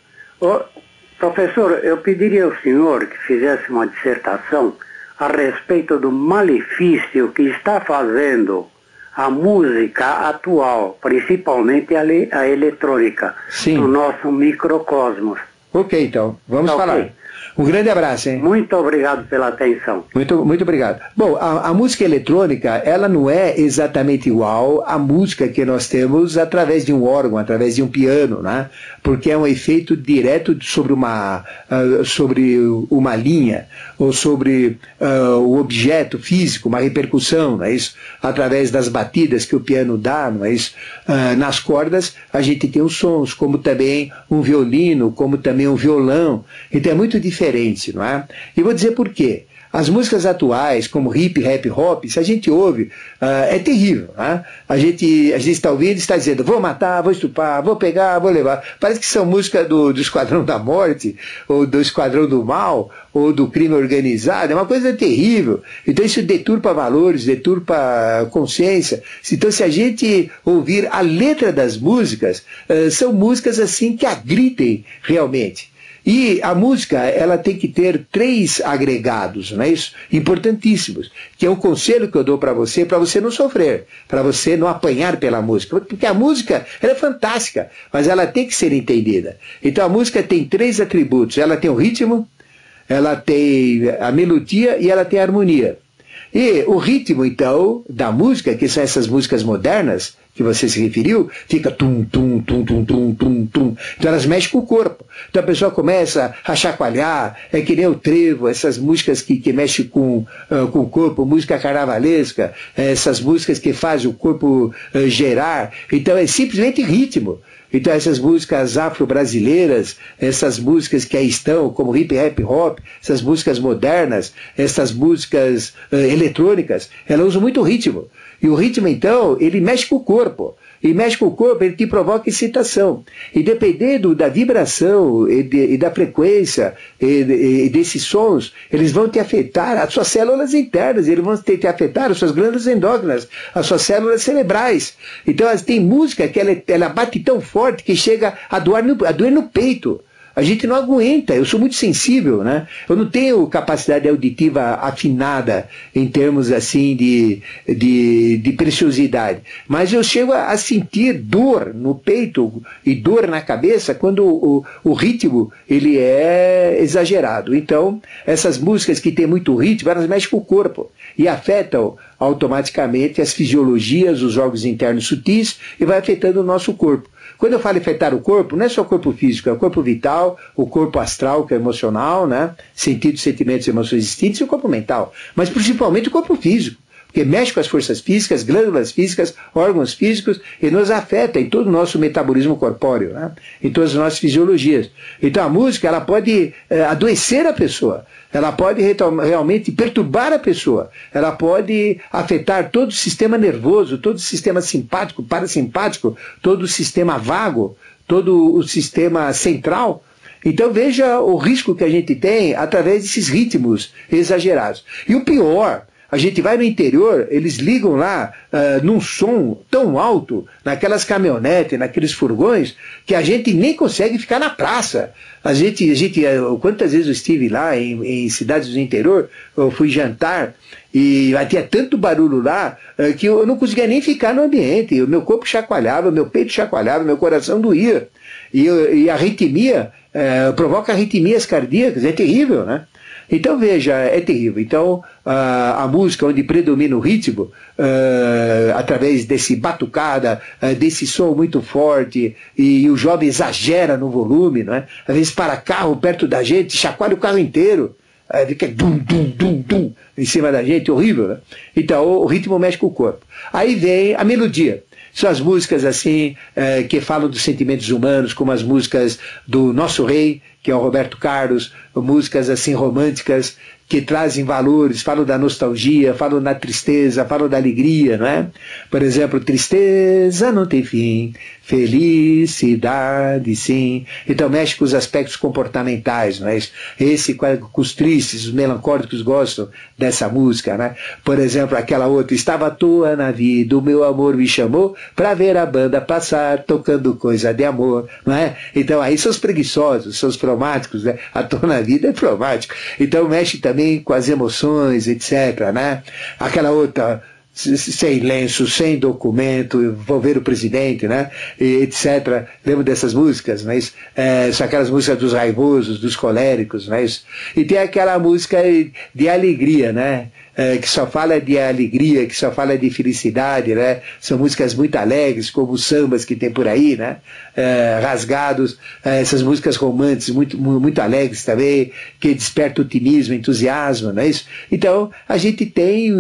Professor, eu pediria ao senhor que fizesse uma dissertação a respeito do malefício que está fazendo a música atual, principalmente a eletrônica, Sim. no nosso microcosmos. Ok, então, vamos Ok. falar. Um grande abraço, hein? Muito obrigado pela atenção. Muito obrigado. Bom, a música eletrônica, ela não é exatamente igual à música que nós temos através de um órgão, através de um piano, né? Porque é um efeito direto sobre uma linha, ou sobre o objeto físico, uma repercussão, não é isso? Através das batidas que o piano dá, não é isso? Nas cordas, a gente tem os sons, como também um violino, como também um violão. Então é muito diferente, não é? E vou dizer por quê. As músicas atuais, como hip, rap, hop, se a gente ouve, é terrível. Né? A gente está ouvindo e está dizendo, vou matar, vou estuprar, vou pegar, vou levar. Parece que são músicas do Esquadrão da Morte, ou do Esquadrão do Mal, ou do crime organizado. É uma coisa terrível. Então isso deturpa valores, deturpa consciência. Então se a gente ouvir a letra das músicas, são músicas assim que agridem realmente. E a música, ela tem que ter 3 agregados, não é isso? Importantíssimos, que é um conselho que eu dou para você não sofrer, para você não apanhar pela música, porque a música, ela é fantástica, mas ela tem que ser entendida. Então a música tem 3 atributos, ela tem o ritmo, ela tem a melodia e ela tem a harmonia. E o ritmo, então, da música, que são essas músicas modernas, que você se referiu, fica tum, tum, tum, tum, tum, tum, tum. Então elas mexem com o corpo. Então a pessoa começa a chacoalhar, é que nem o trevo, essas músicas que mexem com o corpo, música carnavalesca, essas músicas que fazem o corpo gerar. Então é simplesmente ritmo. Então essas músicas afro-brasileiras, essas músicas que aí estão, como hip, rap, hop, essas músicas modernas, essas músicas eletrônicas, elas usam muito ritmo. E o ritmo, então, ele mexe com o corpo. E mexe com o corpo, ele te provoca excitação. E dependendo da vibração e da frequência e desses sons, eles vão te afetar as suas células internas, eles vão te afetar as suas glândulas endócrinas, as suas células cerebrais. Então, tem música que ela bate tão forte que chega a doer no peito. A gente não aguenta, eu sou muito sensível, né? Eu não tenho capacidade auditiva afinada em termos assim de preciosidade, mas eu chego a sentir dor no peito e dor na cabeça quando o ritmo ele é exagerado. Então, essas músicas que têm muito ritmo, elas mexem com o corpo e afetam automaticamente as fisiologias, os órgãos internos sutis e vai afetando o nosso corpo. Quando eu falo afetar o corpo, não é só o corpo físico, é o corpo vital, o corpo astral, que é emocional, né? Sentidos, sentimentos, emoções distintos, e o corpo mental. Mas principalmente o corpo físico, porque mexe com as forças físicas, glândulas físicas, órgãos físicos, e nos afeta em todo o nosso metabolismo corpóreo, né? Em todas as nossas fisiologias. Então a música, ela pode adoecer a pessoa, ela pode realmente perturbar a pessoa, ela pode afetar todo o sistema nervoso, todo o sistema simpático, parasimpático, todo o sistema vago, todo o sistema central. Então veja o risco que a gente tem através desses ritmos exagerados. E o pior, a gente vai no interior, eles ligam lá num som tão alto, naquelas caminhonetes, naqueles furgões, que a gente nem consegue ficar na praça. Quantas vezes eu estive lá em cidades do interior, eu fui jantar, e tinha tanto barulho lá que eu não conseguia nem ficar no ambiente. O meu corpo chacoalhava, o meu peito chacoalhava, meu coração doía. E a arritmia provoca arritmias cardíacas, é terrível, né? Então veja, é terrível. Então a música onde predomina o ritmo, através desse batucada, desse som muito forte, e o jovem exagera no volume, não é? Às vezes para carro perto da gente, chacoalha o carro inteiro, fica dum, dum, dum, dum, em cima da gente, horrível, né? Então o ritmo mexe com o corpo. Aí vem a melodia. São as músicas assim, que falam dos sentimentos humanos, como as músicas do nosso rei, que é o Roberto Carlos, músicas assim românticas, que trazem valores, falam da nostalgia, falam da tristeza, falam da alegria, não é? Por exemplo, tristeza não tem fim, felicidade sim. Então mexe com os aspectos comportamentais, não é? Com os tristes, os melancólicos gostam dessa música, né? Por exemplo, aquela outra, estava à toa na vida, o meu amor me chamou para ver a banda passar, tocando coisa de amor, não é? Então aí são os preguiçosos, são os traumáticos, né? À toa na vida é traumático. Então mexe também com as emoções, etc., né? Aquela outra, sem lenço, sem documento, vou ver o presidente, né? E etc. Lembro dessas músicas, não é isso? São aquelas músicas dos raivosos, dos coléricos, não é isso? E tem aquela música de alegria, né? que só fala de alegria, que só fala de felicidade, né? São músicas muito alegres, como os sambas que tem por aí, né? Rasgados, essas músicas românticas muito alegres também, que despertam otimismo, entusiasmo, não é isso? Então, a gente tem,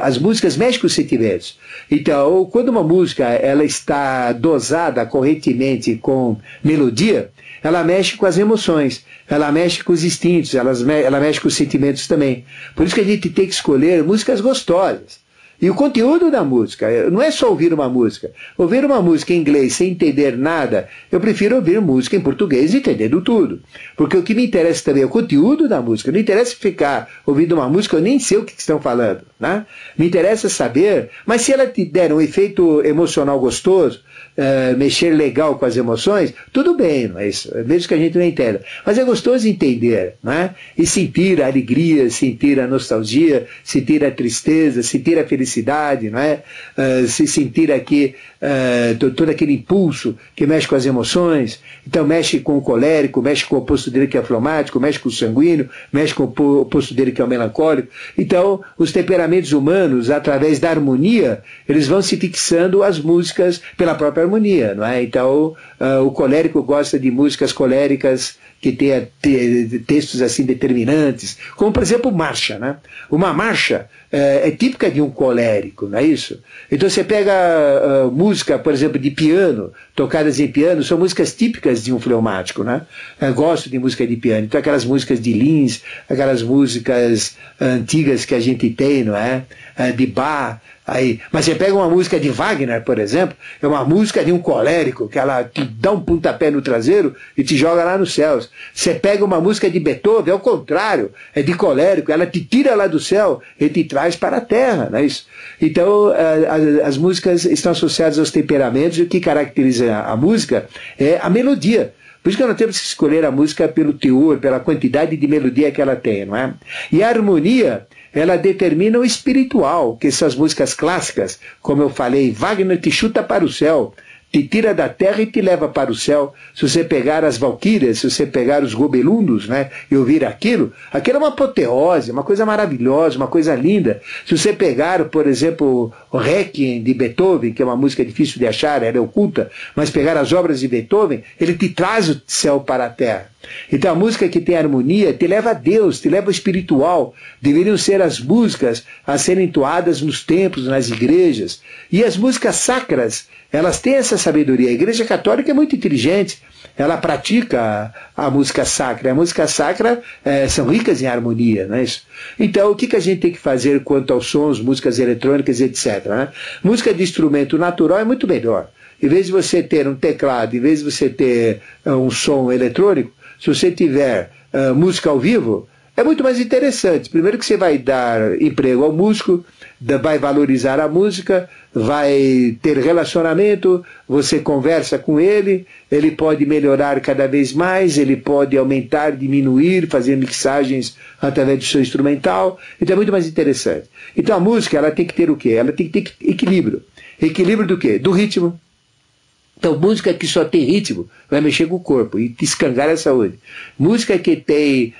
as músicas mexem com os sentimentos. Então, quando uma música ela está dosada corretamente com melodia, ela mexe com as emoções, ela mexe com os instintos, ela mexe com os sentimentos também. Por isso que a gente tem que escolher músicas gostosas. E o conteúdo da música, não é só ouvir uma música. Ouvir uma música em inglês sem entender nada, eu prefiro ouvir música em português entendendo tudo. Porque o que me interessa também é o conteúdo da música. Não interessa ficar ouvindo uma música, eu nem sei o que estão falando. Né? Me interessa saber, mas se ela te der um efeito emocional gostoso, mexer legal com as emoções, tudo bem, mas, mesmo que a gente não entenda. Mas é gostoso entender, né? E sentir a alegria, sentir a nostalgia, sentir a tristeza, sentir a felicidade, não é? Se sentir aqui todo aquele impulso que mexe com as emoções. Então mexe com o colérico, mexe com o oposto dele que é fleumático, mexe com o sanguíneo, mexe com o oposto dele que é o melancólico. Então os temperamentos humanos, através da harmonia, eles vão se fixando as músicas pela própria harmonia, não é? Então o colérico gosta de músicas coléricas que tenha textos assim determinantes, como por exemplo marcha, né? Uma marcha é típica de um colérico, não é isso? Então você pega música, por exemplo, de piano, tocadas em piano, são músicas típicas de um fleumático, né? Eu gosto de música de piano, então aquelas músicas de Lins, aquelas músicas antigas que a gente tem, não é? De Bach. Aí, mas você pega uma música de Wagner, por exemplo, é uma música de um colérico, que ela te dá um pontapé no traseiro e te joga lá nos céus. Você pega uma música de Beethoven, é o contrário, é de colérico, ela te tira lá do céu e te traz para a terra, não é isso? Então, as músicas estão associadas aos temperamentos e o que caracteriza a música é a melodia. Por isso que nós temos que escolher a música pelo teor, pela quantidade de melodia que ela tem, não é? E a harmonia, ela determina o espiritual, que são as músicas clássicas, como eu falei, Wagner te chuta para o céu, te tira da terra e te leva para o céu. Se você pegar as valquírias, se você pegar os gobelundos, né, e ouvir aquilo é uma apoteose, uma coisa maravilhosa, uma coisa linda. Se você pegar, por exemplo, o Requiem de Beethoven, que é uma música difícil de achar, ela é oculta, mas pegar as obras de Beethoven, ele te traz o céu para a terra. Então a música que tem harmonia te leva a Deus, te leva ao espiritual. Deveriam ser as músicas a serem entoadas nos templos, nas igrejas. E as músicas sacras, elas têm essa sabedoria. A Igreja Católica é muito inteligente, ela pratica a música sacra. A música sacra são ricas em harmonia, não é isso? Então o que a gente tem que fazer quanto aos sons, músicas eletrônicas, etc. Né? Música de instrumento natural é muito melhor. Em vez de você ter um teclado, em vez de você ter um som eletrônico, se você tiver música ao vivo, é muito mais interessante. Primeiro que você vai dar emprego ao músico, vai valorizar a música, vai ter relacionamento, você conversa com ele, ele pode melhorar cada vez mais, ele pode aumentar, diminuir, fazer mixagens através do seu instrumental, então é muito mais interessante. Então a música, ela tem que ter o quê? Ela tem que ter equilíbrio. Equilíbrio do quê? Do ritmo. Então, música que só tem ritmo vai mexer com o corpo e te escangalha a saúde. Música que tem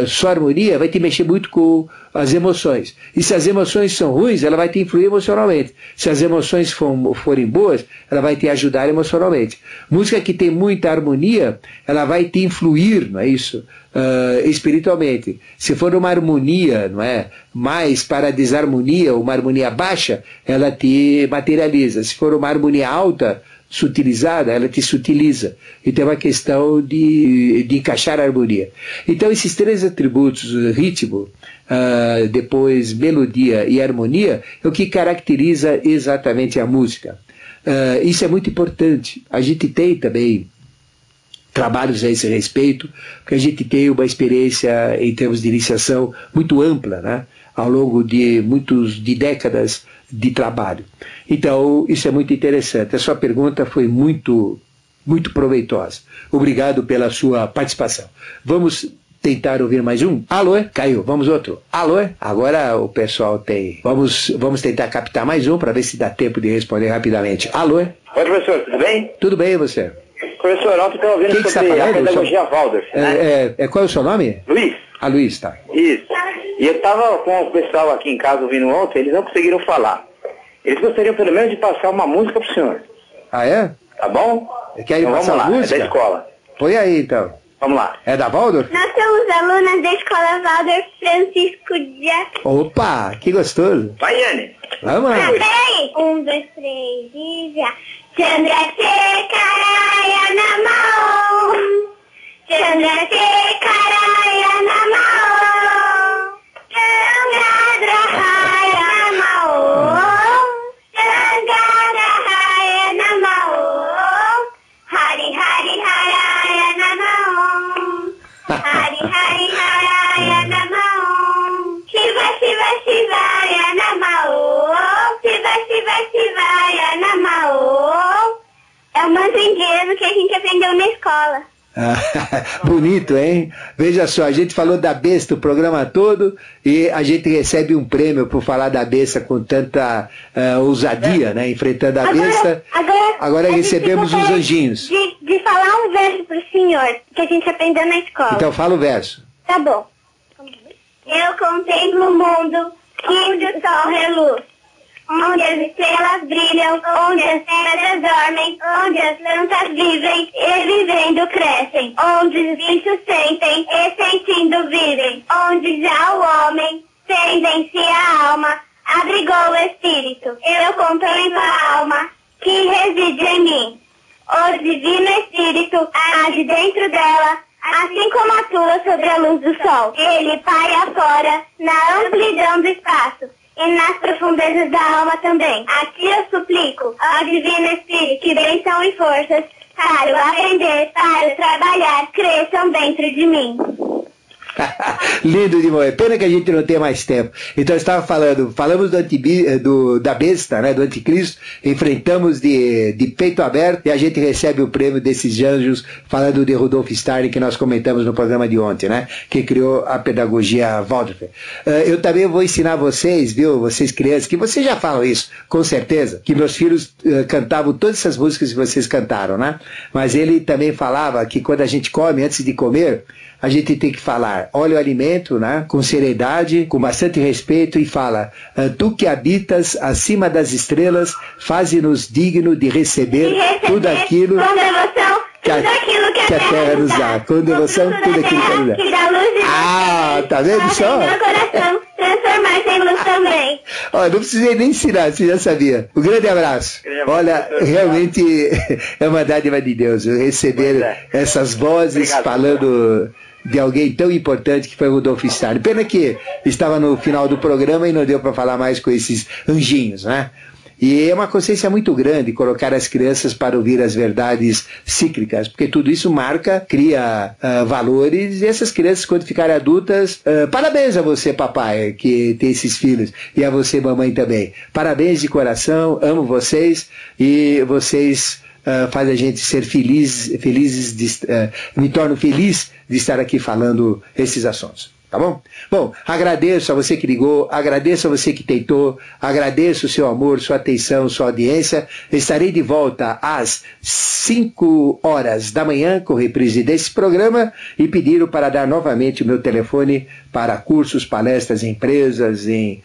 só harmonia vai te mexer muito com as emoções. E se as emoções são ruins, ela vai te influir emocionalmente. Se as emoções forem boas, ela vai te ajudar emocionalmente. Música que tem muita harmonia, ela vai te influir, não é isso? Espiritualmente. Se for uma harmonia, não é? Mais para a desarmonia, uma harmonia baixa, ela te materializa. Se for uma harmonia alta, sutilizada, ela te sutiliza. Então é uma questão de encaixar a harmonia. Então esses três atributos, ritmo, depois melodia e harmonia, é o que caracteriza exatamente a música. Isso é muito importante. A gente tem também trabalhos a esse respeito, porque a gente tem uma experiência em termos de iniciação muito ampla, né? Ao longo de décadas de trabalho. Então, isso é muito interessante. A sua pergunta foi muito proveitosa. Obrigado pela sua participação. Vamos tentar ouvir mais um? Alô? Caiu. Vamos outro. Alô? Agora o pessoal tem... Vamos tentar captar mais um para ver se dá tempo de responder rapidamente. Alô? Oi, professor. Tudo bem? Tudo bem, e você? Professor, ontem estava ouvindo sobre a pedagogia Waldorf, né? Qual é o seu nome? Luiz. A Luiz, tá? Isso. E eu estava com o pessoal aqui em casa ouvindo ontem, eles não conseguiram falar. Eles gostariam pelo menos de passar uma música pro senhor. Ah, é? Tá bom? Quer ir Então passar vamos lá, música? é da escola. Põe aí, então. Vamos lá. É da Waldorf? Nós somos alunas da Escola Waldorf Francisco de Assis. Opa, que gostoso. Vai, Yane. Vamos lá. Ah, peraí. 1, 2, 3 e já. Chandrasekharaya Namo. Chandrasekharaya Namo. Chandragrahaya Namo. Chandragrahaya Namo. Hari Hari Haraya Namo. Hari Hari Haraya Namo. Shiva Shiva Shivaya Namo. Shiva Shiva Shivaya Namo. É um mantra indiano que a gente aprendeu na escola. Bonito, hein? Veja só, a gente falou da besta o programa todo e a gente recebe um prêmio por falar da besta com tanta ousadia, né? Enfrentando a besta. Agora recebemos os anjinhos. De falar um verso pro senhor que a gente aprendeu na escola. Então fala o verso. Tá bom. Eu contemplo o mundo onde o sol reluz, onde as estrelas brilham, onde as pedras dormem, onde as plantas vivem e vivendo crescem, onde os bichos sentem e sentindo vivem, onde já o homem tendo em si a alma, abrigou o espírito. Eu contemplo a alma que reside em mim. O divino espírito age dentro dela, assim como atua sobre a luz do sol. Ele paira fora, na amplidão do espaço e nas profundezas da alma também. Aqui eu suplico ao Divino Espírito que bênção e forças para o aprender, para o trabalhar, cresçam dentro de mim. Lindo demais. Pena que a gente não tem mais tempo. Então eu estava falamos da besta, né, do anticristo, enfrentamos de peito aberto e a gente recebe o prêmio desses anjos, falando de Rudolf Steiner, que nós comentamos no programa de ontem, né, que criou a pedagogia Waldorf. Eu também vou ensinar vocês, viu, vocês crianças, que vocês já falam isso, com certeza, que meus filhos cantavam todas essas músicas que vocês cantaram, né, mas ele também falava que quando a gente come, antes de comer, a gente tem que falar, olha o alimento, né, com seriedade, com bastante respeito, e fala, tu que habitas acima das estrelas, faze-nos digno de receber tudo aquilo que a terra nos dá. Com devoção, tudo aquilo que ela nos dá. Ah, tá vendo só? Meu coração, transformar-se em luz também. Olha, não precisei nem ensinar, você já sabia. Um grande abraço. Olha, realmente é uma dádiva de Deus receber essas vozes falando de alguém tão importante que foi o Rudolf Steiner. Pena que estava no final do programa e não deu para falar mais com esses anjinhos, né? E é uma consciência muito grande colocar as crianças para ouvir as verdades cíclicas, porque tudo isso marca, cria valores, e essas crianças, quando ficarem adultas, parabéns a você, papai, que tem esses filhos, e a você, mamãe, também. Parabéns de coração, amo vocês, e vocês faz a gente ser me torno feliz de estar aqui falando esses assuntos, tá bom? Bom, agradeço a você que ligou, agradeço a você que tentou, agradeço o seu amor, sua atenção, sua audiência. Estarei de volta às 5 horas da manhã com reprise desse programa e pediram para dar novamente o meu telefone para cursos, palestras em empresas, em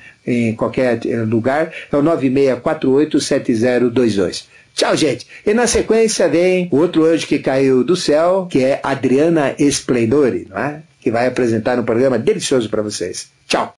qualquer lugar, é o 96487022. Tchau, gente. E na sequência vem o outro anjo que caiu do céu, que é Adriana Esplendore, não é? Que vai apresentar um programa delicioso para vocês. Tchau.